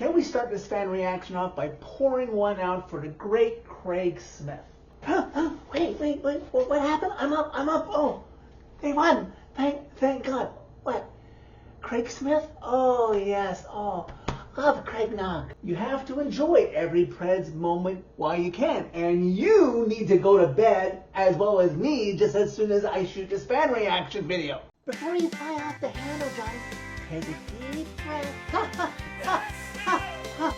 Can we start this fan reaction off by pouring one out for the great Craig Smith? Wait, what happened? I'm up. Oh, they won. Thank God. What? Craig Smith? Oh, yes. Oh, love Craig Knock. You have to enjoy every Preds moment while you can. And you need to go to bed, as well as me, just as soon as I shoot this fan reaction video. Before you fly off the handle, Johnny, take a deep breath.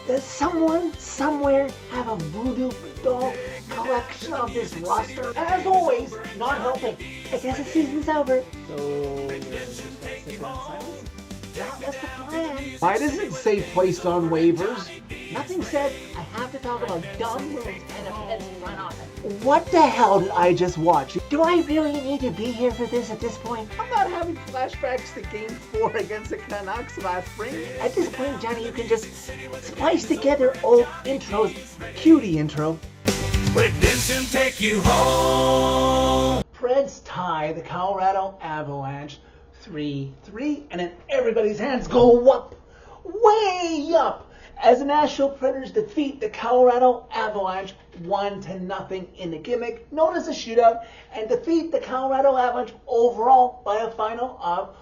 Does someone somewhere have a voodoo doll collection of this roster? As always, not helping. I guess the season's over. So, sit down silence. That was the plan. Why does it say placed on waivers? Nothing said. I have to talk about dumb moves and a Pets front office. What the hell did I just watch? Do I really need to be here for this at this point? I'm not having flashbacks to Game 4 against the Canucks last spring. At this point, Johnny, you can just splice together old intros. Cutie intro. Redemption take you home. Preds tie the Colorado Avalanche 3-3, and then everybody's hands go up, way up, as the Nashville Predators defeat the Colorado Avalanche 1-0 in the gimmick known as a shootout, and defeat the Colorado Avalanche overall by a final of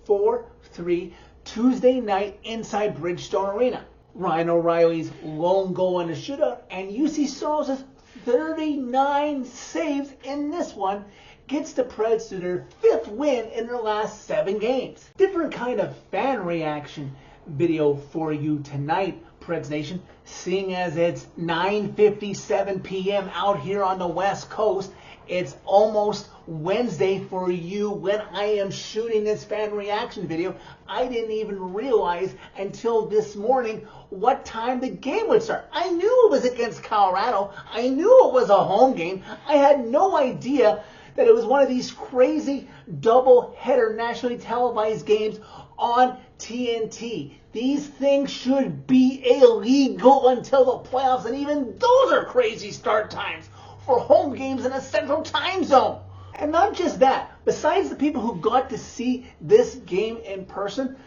4-3 Tuesday night inside Bridgestone Arena. Ryan O'Reilly's lone goal in the shootout and UC Soros' 39 saves in this one gets the Preds to their 5th win in their last 7 games. Different kind of fan reaction video for you tonight, Preds Nation, seeing as it's 9:57 p.m. out here on the West Coast. It's almost Wednesday for you when I am shooting this fan reaction video. I didn't even realize until this morning what time the game would start. I knew it was against Colorado. I knew it was a home game. I had no idea that it was one of these crazy double-header nationally televised games on TNT. These things should be illegal until the playoffs, and even those are crazy start times for home games in a central time zone. And not just that, besides the people who got to see this game in person,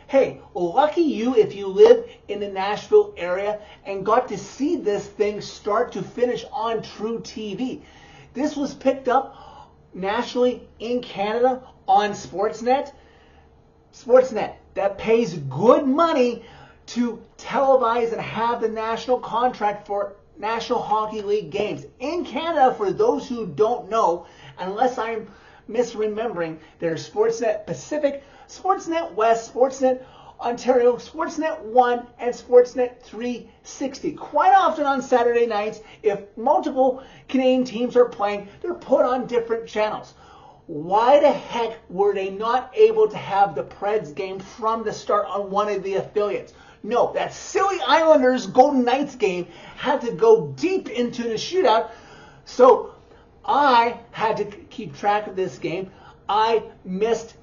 hey, lucky you if you live in the Nashville area and got to see this thing start to finish on True TV. This was picked up nationally in Canada on Sportsnet. Sportsnet, that pays good money to televise and have the national contract for National Hockey League games. In Canada, for those who don't know, unless I'm misremembering, there's Sportsnet Pacific, Sportsnet West, Sportsnet Ontario, Sportsnet 1, and Sportsnet 360. Quite often on Saturday nights, if multiple Canadian teams are playing, they're put on different channels. Why the heck were they not able to have the Preds game from the start on one of the affiliates? No, that silly Islanders Golden Knights game had to go deep into the shootout, so I had to keep track of this game. I missed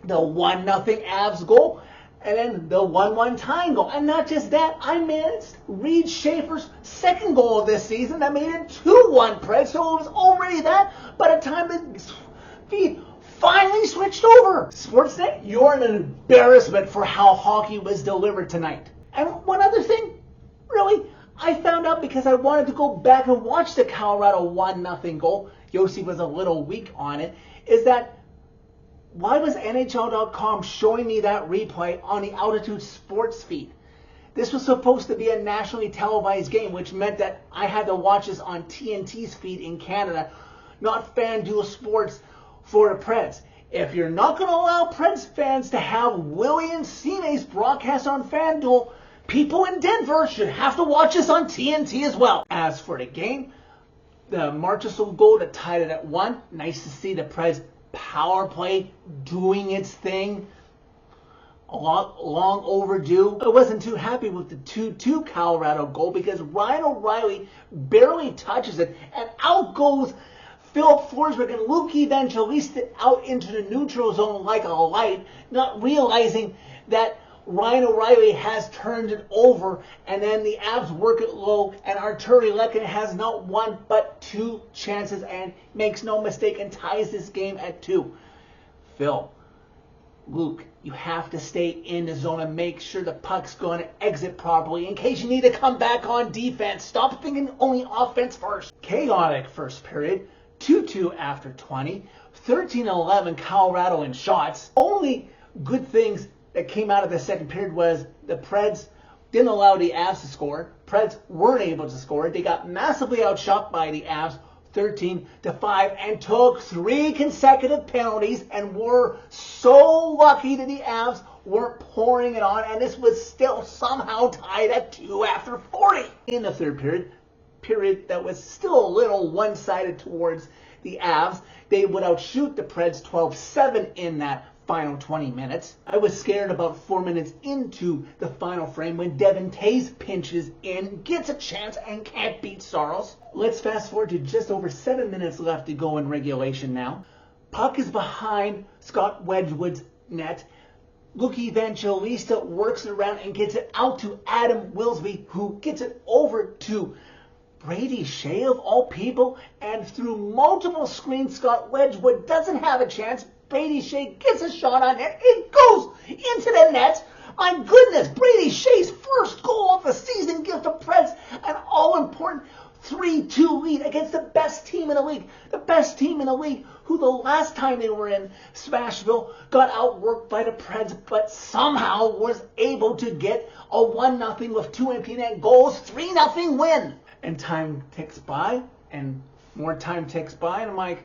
the 1-0 Avs goal, and then the 1-1 tying goal. And not just that, I missed Reed Schaefer's second goal of this season that made it 2-1 Preds, so it was already that by the time the feed finally switched over. Sportsnet, you're an embarrassment for how hockey was delivered tonight. And one other thing, really, I found out because I wanted to go back and watch the Colorado 1-0 goal. Yossi was a little weak on it, is that why was NHL.com showing me that replay on the Altitude Sports feed? This was supposed to be a nationally televised game, which meant that I had to watch this on TNT's feed in Canada, not FanDuel Sports for the Preds. If you're not going to allow Preds fans to have Willie and Cine's broadcast on FanDuel, people in Denver should have to watch this on TNT as well. As for the game, the Marchessault goal that tied it at 1. Nice to see the Preds power play doing its thing. Long overdue. I wasn't too happy with the 2-2 Colorado goal because Ryan O'Reilly barely touches it, and out goes Philip Forsberg and Luke Evangelista out into the neutral zone like a light, not realizing that Ryan O'Reilly has turned it over, and then the Avs work it low, and Arturi Lekin has not one but 2 chances and makes no mistake and ties this game at 2. Phil, Luke, you have to stay in the zone and make sure the puck's going to exit properly in case you need to come back on defense. Stop thinking only offense first. Chaotic first period. 2-2 after 20. 13-11 Colorado in shots. Only good things that came out of the second period was the Preds didn't allow the Avs to score. Preds weren't able to score. They got massively outshot by the Avs 13-5 and took 3 consecutive penalties and were so lucky that the Avs weren't pouring it on, and this was still somehow tied at 2 after 40. In the third period that was still a little one-sided towards the Avs, they would outshoot the Preds 12-7 in that final 20 minutes. I was scared about 4 minutes into the final frame when Devin Tays pinches in, gets a chance, and can't beat Saros. Let's fast forward to just over 7 minutes left to go in regulation now. Puck is behind Scott Wedgwood's net. Luke Evangelista works it around and gets it out to Adam Wilsby, who gets it over to Brady Shea of all people, and through multiple screens, Scott Wedgwood doesn't have a chance. Brady Shea gets a shot on it. It goes into the net. My goodness, Brady Shea's first goal of the season gives the Preds an all-important 3-2 lead against the best team in the league. The best team in the league who the last time they were in Smashville got outworked by the Preds, but somehow was able to get a 1-0 with 2 empty net goals, 3-0 win. And time ticks by, and more time ticks by, and I'm like,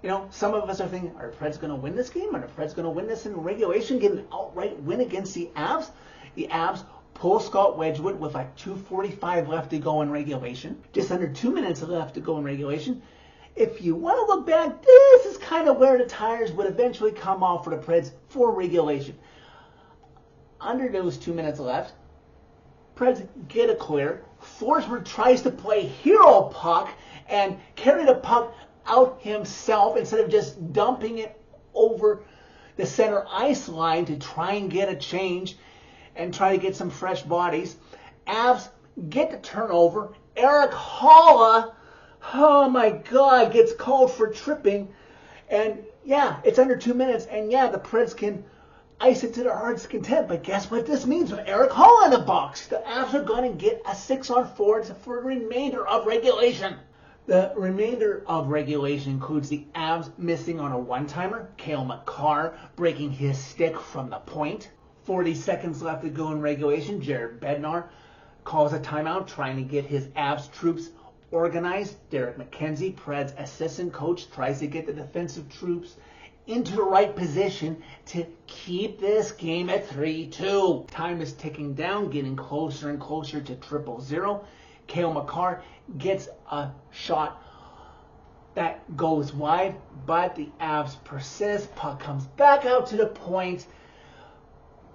you know, some of us are thinking, are the Preds going to win this game? Are the Preds going to win this in regulation, get an outright win against the Avs? The Avs pull Scott Wedgwood with like 2:45 left to go in regulation. Just under 2 minutes left to go in regulation. If you want to look back, this is kind of where the tires would eventually come off for the Preds for regulation. Under those 2 minutes left, Preds get a clear. Forsberg tries to play hero puck and carry the puck out himself instead of just dumping it over the center ice line to try and get a change and try to get some fresh bodies. Avs get the turnover. Eric Holla, oh my God, gets called for tripping. And yeah, it's under 2 minutes. And yeah, the Preds can ice it to their heart's content. But guess what this means with Eric Holla in the box? The Avs are going to get a 6-on-4 for the remainder of regulation. The remainder of regulation includes the Avs missing on a one-timer, Cale Makar breaking his stick from the point. 40 seconds left to go in regulation. Jared Bednar calls a timeout trying to get his Avs troops organized. Derek McKenzie, Preds assistant coach, tries to get the defensive troops into the right position to keep this game at 3-2. Time is ticking down, getting closer and closer to 0-0. Cale Makar gets a shot that goes wide, but the Avs persist. Puck comes back out to the point.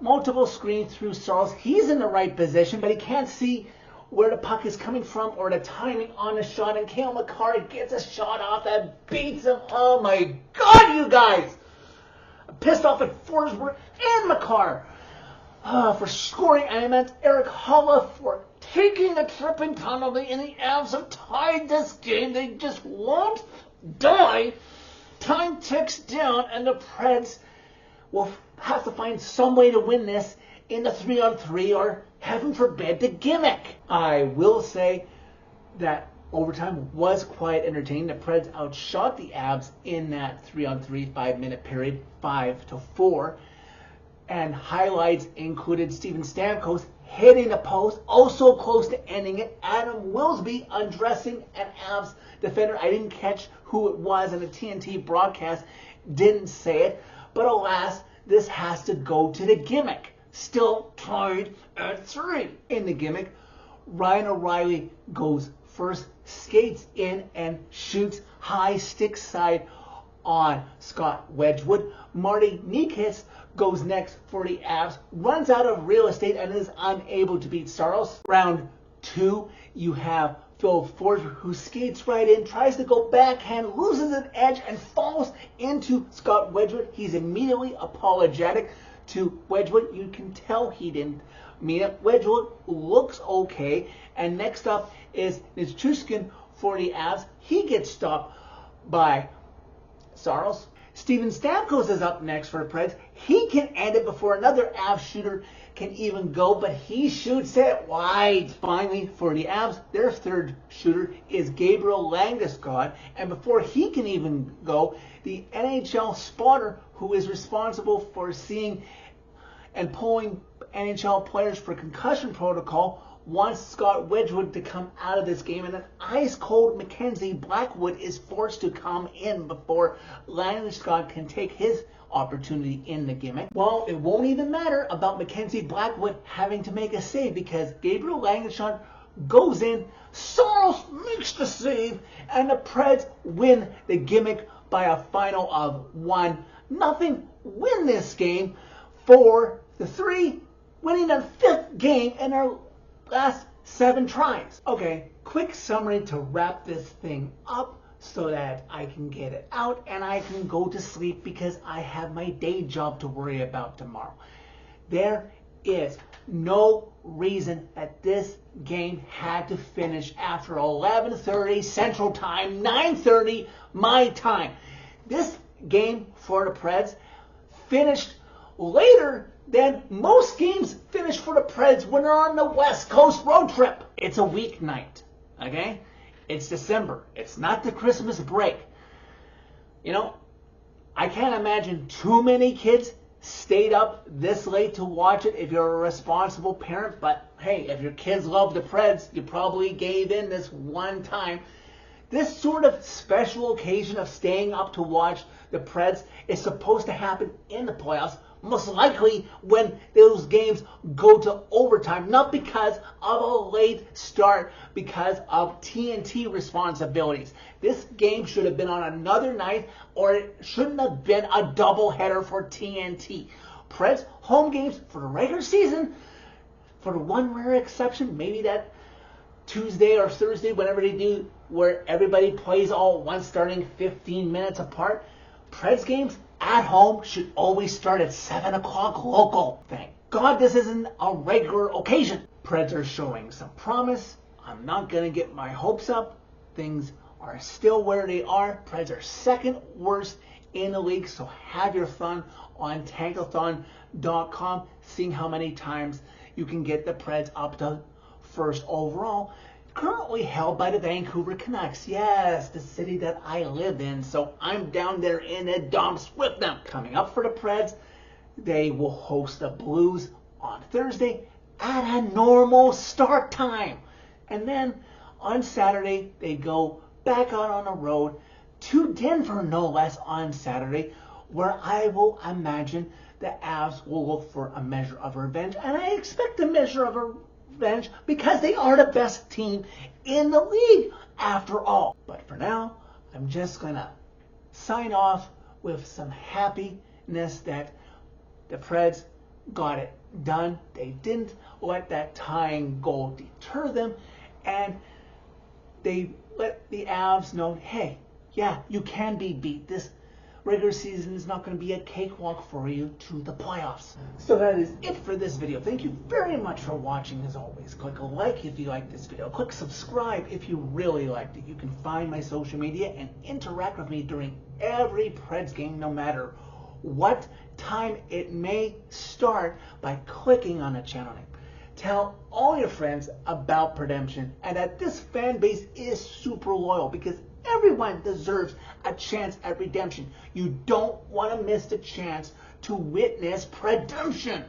Multiple screens through Saros. He's in the right position, but he can't see where the puck is coming from or the timing on the shot. And Cale Makar gets a shot off that beats him. Oh my God, you guys! I'm pissed off at Forsberg and Makar for scoring. I meant Eric Holla for taking a tripping penalty, and the Avs have tied this game. They just won't die. Time ticks down, and the Preds will have to find some way to win this in the 3-on-3, or heaven forbid, the gimmick. I will say that overtime was quite entertaining. The Preds outshot the Avs in that 3-on-3 5-minute period, 5-4. And highlights included Steven Stamkos hitting the post, also close to ending it. Adam Wilsby undressing an Avs defender. I didn't catch who it was, and the TNT broadcast didn't say it. But alas, this has to go to the gimmick. Still tied at 3. In the gimmick, Ryan O'Reilly goes first, skates in, and shoots high stick side on Scott Wedgwood. Marty Nikis goes next for the Avs, runs out of real estate and is unable to beat Saros. Round 2, you have Phil Forsberg, who skates right in, tries to go backhand, loses an edge, and falls into Scott Wedgwood. He's immediately apologetic to Wedgwood. You can tell he didn't mean it. Wedgwood looks okay. And next up is Nichushkin for the Avs. He gets stopped by Saros. Steven Stamkos is up next for the Preds. He can end it before another Avs shooter can even go, but he shoots it wide. Finally, for the Avs, their third shooter is Gabriel Landeskog, and before he can even go, the NHL spotter who is responsible for seeing and pulling NHL players for concussion protocol wants Scott Wedgwood to come out of this game, and an ice-cold Mackenzie Blackwood is forced to come in before Landeskog can take his opportunity in the gimmick. Well, it won't even matter about Mackenzie Blackwood having to make a save because Gabriel Landeskog goes in, Saros makes the save, and the Preds win the gimmick by a final of 1-0. Win this game 4-3, winning the 5th game in our last 7 tries. Okay, quick summary to wrap this thing up so that I can get it out and I can go to sleep because I have my day job to worry about tomorrow. There is no reason that this game had to finish after 11:30 Central Time, 9:30 my time. This game for the Preds finished later than most games finish for the Preds when they're on the West Coast road trip. It's a weeknight, okay? It's December. It's not the Christmas break. You know, I can't imagine too many kids stayed up this late to watch it if you're a responsible parent, but hey, if your kids love the Preds, you probably gave in this one time. This sort of special occasion of staying up to watch the Preds is supposed to happen in the playoffs, most likely when those games go to overtime, not because of a late start, because of TNT responsibilities. This game should have been on another night, or it shouldn't have been a doubleheader for TNT. Preds home games for the regular season, for the one rare exception, maybe that Tuesday or Thursday, whenever they do, where everybody plays all at once, starting 15 minutes apart. Preds games at home should always start at 7 o'clock local. Thank God this isn't a regular occasion. Preds are showing some promise. I'm not going to get my hopes up. Things are still where they are. Preds are second worst in the league, so have your fun on tankathon.com, seeing how many times you can get the Preds up to first overall. Currently held by the Vancouver Canucks. Yes, the city that I live in. So I'm down there in the dumps with them. Coming up for the Preds, they will host the Blues on Thursday at a normal start time. And then on Saturday, they go back out on the road to Denver, no less, on Saturday, where I will imagine the Avs will look for a measure of revenge. And I expect a measure of revenge because they are the best team in the league after all. But for now, I'm just going to sign off with some happiness that the Preds got it done. They didn't let that tying goal deter them, and they let the Avs know, hey, yeah, you can be beat. This regular season is not going to be a cakewalk for you to the playoffs. So that is it for this video. Thank you very much for watching. As always, click a like if you like this video. Click subscribe if you really liked it. You can find my social media and interact with me during every Preds game, no matter what time it may start, by clicking on the channel name. Tell all your friends about Redemption and that this fan base is super loyal, because everyone deserves a chance at redemption. You don't want to miss the chance to witness redemption.